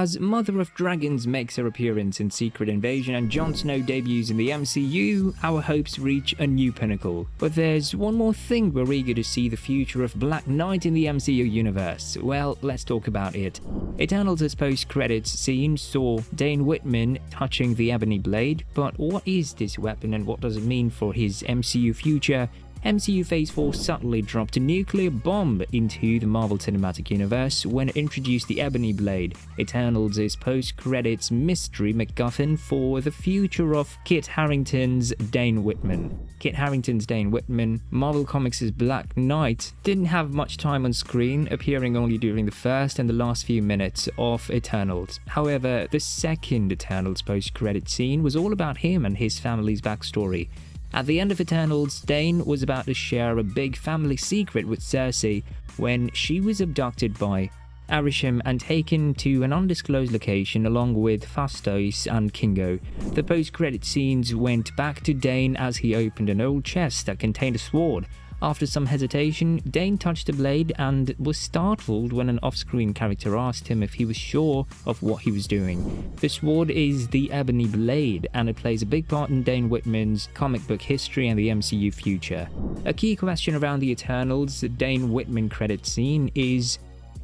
As Mother of Dragons makes her appearance in Secret Invasion and Jon Snow debuts in the MCU, our hopes reach a new pinnacle. But there's one more thing we're eager to see: the future of Black Knight in the MCU universe. Well, let's talk about it. Eternals' post-credits scene saw Dane Whitman touching the ebony blade, but what is this weapon and what does it mean for his MCU future? MCU Phase 4 subtly dropped a nuclear bomb into the Marvel Cinematic Universe when it introduced the Ebony Blade, Eternals' post-credits mystery MacGuffin for the future of Kit Harington's Dane Whitman. Kit Harington's Dane Whitman, Marvel Comics' Black Knight, didn't have much time on screen, appearing only during the first and the last few minutes of Eternals. However, the second Eternals post-credit scene was all about him and his family's backstory. At the end of Eternals, Dane was about to share a big family secret with Cersei when she was abducted by Arishem and taken to an undisclosed location along with Phastos and Kingo. The post-credit scenes went back to Dane as he opened an old chest that contained a sword. After some hesitation, Dane touched the blade and was startled when an off-screen character asked him if he was sure of what he was doing. The sword is the Ebony Blade, and it plays a big part in Dane Whitman's comic book history and the MCU future. A key question around the Eternals Dane Whitman credit scene is: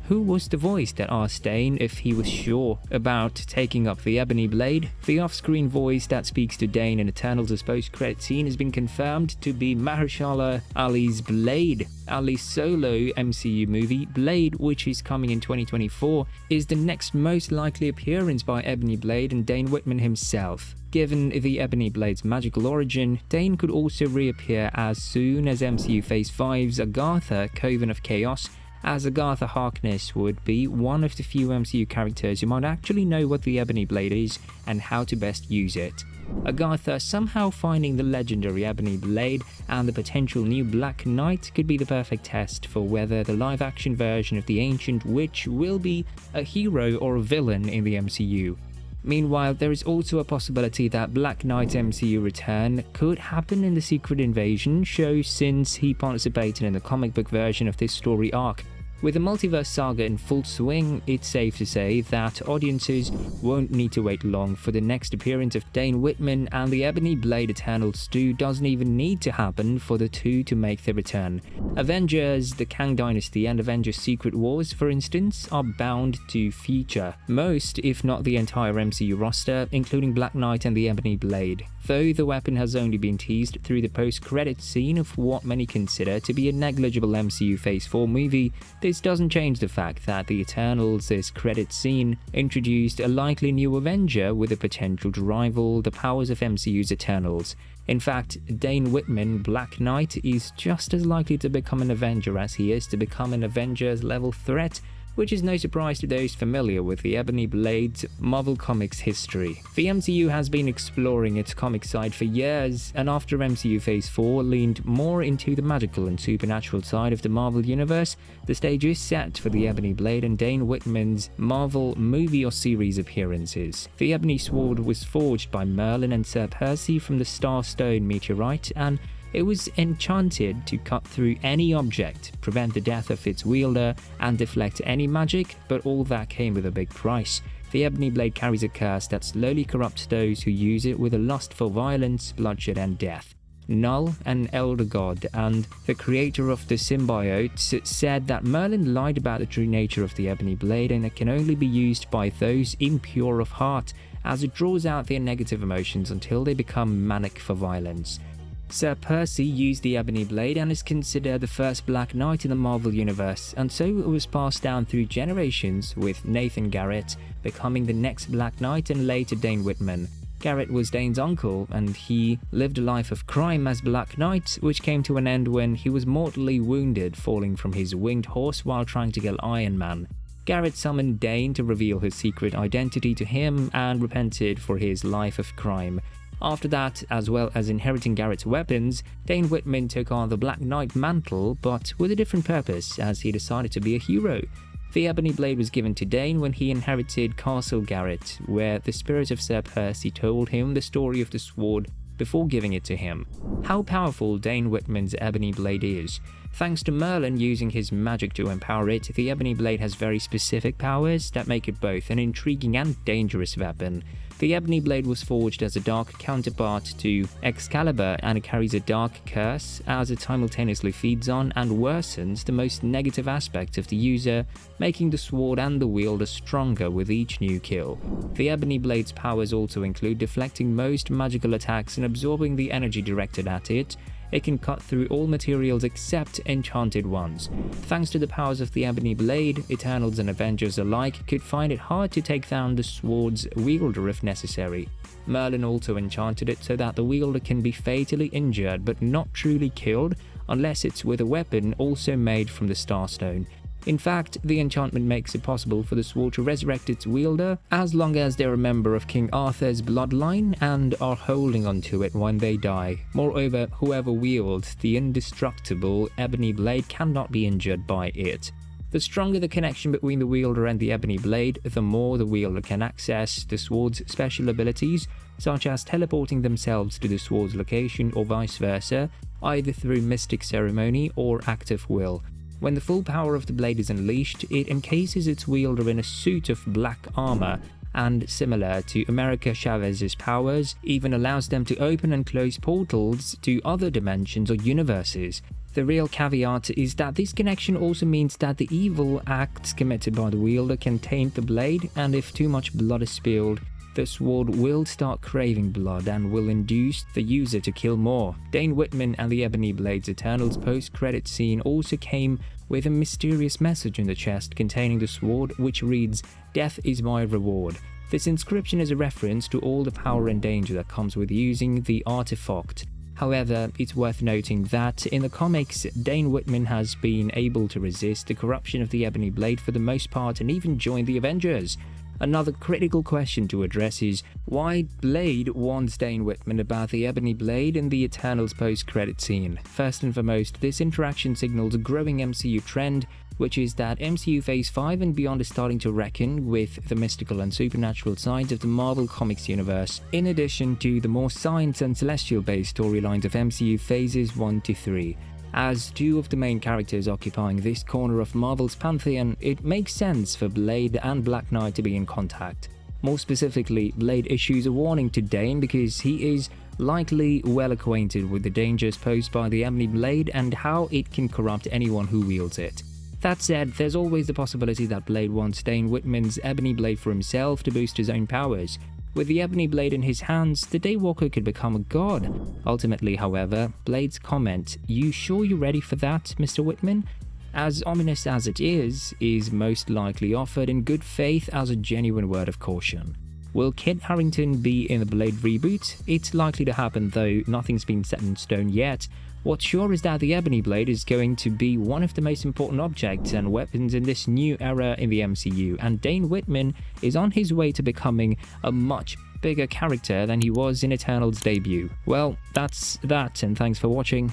who was the voice that asked Dane if he was sure about taking up the Ebony Blade? The off-screen voice that speaks to Dane in Eternals' post-credit scene has been confirmed to be Mahershala Ali's Blade. Ali's solo MCU movie, Blade, which is coming in 2024, is the next most likely appearance by Ebony Blade and Dane Whitman himself. Given the Ebony Blade's magical origin, Dane could also reappear as soon as MCU Phase 5's Agatha, Coven of Chaos, as Agatha Harkness would be one of the few MCU characters who might actually know what the Ebony Blade is and how to best use it. Agatha somehow finding the legendary Ebony Blade and the potential new Black Knight could be the perfect test for whether the live-action version of the ancient witch will be a hero or a villain in the MCU. Meanwhile, there is also a possibility that Black Knight MCU return could happen in the Secret Invasion show, since he participated in the comic book version of this story arc. With the multiverse saga in full swing, it's safe to say that audiences won't need to wait long for the next appearance of Dane Whitman, and the Ebony Blade Eternals 2 doesn't even need to happen for the two to make their return. Avengers, the Kang Dynasty and Avengers Secret Wars, for instance, are bound to feature most, if not the entire MCU roster, including Black Knight and the Ebony Blade. Though the weapon has only been teased through the post-credit scene of what many consider to be a negligible MCU Phase 4 movie, this doesn't change the fact that the Eternals' credit scene introduced a likely new Avenger with the potential to rival the powers of MCU's Eternals. In fact, Dane Whitman, Black Knight, is just as likely to become an Avenger as he is to become an Avengers-level threat, which is no surprise to those familiar with the Ebony Blade's Marvel Comics history. The MCU has been exploring its comic side for years, and after MCU Phase 4 leaned more into the magical and supernatural side of the Marvel Universe, the stage is set for the Ebony Blade and Dane Whitman's Marvel movie or series appearances. The Ebony Sword was forged by Merlin and Sir Percy from the Starstone meteorite, and it was enchanted to cut through any object, prevent the death of its wielder, and deflect any magic, but all that came with a big price. The Ebony Blade carries a curse that slowly corrupts those who use it with a lust for violence, bloodshed, and death. Null, an elder god and the creator of the symbiotes, said that Merlin lied about the true nature of the Ebony Blade, and it can only be used by those impure of heart, as it draws out their negative emotions until they become manic for violence. Sir Percy used the Ebony Blade and is considered the first Black Knight in the Marvel Universe, and so it was passed down through generations, with Nathan Garrett becoming the next Black Knight and later Dane Whitman. Garrett was Dane's uncle, and he lived a life of crime as Black Knight, which came to an end when he was mortally wounded falling from his winged horse while trying to kill Iron Man. Garrett summoned Dane to reveal his secret identity to him and repented for his life of crime. After that, as well as inheriting Garrett's weapons, Dane Whitman took on the Black Knight mantle, but with a different purpose, as he decided to be a hero. The Ebony Blade was given to Dane when he inherited Castle Garrett, where the spirit of Sir Percy told him the story of the sword before giving it to him. How powerful Dane Whitman's Ebony Blade is. Thanks to Merlin using his magic to empower it, the Ebony Blade has very specific powers that make it both an intriguing and dangerous weapon. The Ebony Blade was forged as a dark counterpart to Excalibur, and it carries a dark curse as it simultaneously feeds on and worsens the most negative aspect of the user, making the sword and the wielder stronger with each new kill. The Ebony Blade's powers also include deflecting most magical attacks and absorbing the energy directed at it. It can cut through all materials except enchanted ones. Thanks to the powers of the Ebony Blade, Eternals and Avengers alike could find it hard to take down the sword's wielder if necessary. Merlin also enchanted it so that the wielder can be fatally injured but not truly killed unless it's with a weapon also made from the Starstone. In fact, the enchantment makes it possible for the sword to resurrect its wielder as long as they're a member of King Arthur's bloodline and are holding onto it when they die. Moreover, whoever wields the indestructible Ebony Blade cannot be injured by it. The stronger the connection between the wielder and the Ebony Blade, the more the wielder can access the sword's special abilities, such as teleporting themselves to the sword's location or vice versa, either through mystic ceremony or active will. When the full power of the blade is unleashed, it encases its wielder in a suit of black armor, and similar to America Chavez's powers, even allows them to open and close portals to other dimensions or universes. The real caveat is that this connection also means that the evil acts committed by the wielder can taint the blade, and if too much blood is spilled, the sword will start craving blood and will induce the user to kill more. Dane Whitman and the Ebony Blade's Eternals post-credit scene also came with a mysterious message in the chest containing the sword, which reads, "Death is my reward." This inscription is a reference to all the power and danger that comes with using the artifact. However, it's worth noting that in the comics, Dane Whitman has been able to resist the corruption of the Ebony Blade for the most part and even joined the Avengers. Another critical question to address is why Blade warns Dane Whitman about the Ebony Blade in the Eternals post-credit scene. First and foremost, this interaction signals a growing MCU trend, which is that MCU Phase 5 and beyond is starting to reckon with the mystical and supernatural sides of the Marvel Comics universe, in addition to the more science and celestial-based storylines of MCU Phases 1 to 3. As two of the main characters occupying this corner of Marvel's pantheon, it makes sense for Blade and Black Knight to be in contact. More specifically, Blade issues a warning to Dane because he is likely well acquainted with the dangers posed by the Ebony Blade and how it can corrupt anyone who wields it. That said, there's always the possibility that Blade wants Dane Whitman's Ebony Blade for himself to boost his own powers. With the Ebony Blade in his hands, the Daywalker could become a god. Ultimately, however, Blade's comment, "You sure you're ready for that, Mr. Whitman?" as ominous as it is most likely offered in good faith as a genuine word of caution. Will Kit Harington be in the Blade reboot? It's likely to happen, though nothing's been set in stone yet. What's sure is that the Ebony Blade is going to be one of the most important objects and weapons in this new era in the MCU, and Dane Whitman is on his way to becoming a much bigger character than he was in Eternals' debut. Well, that's that, and thanks for watching.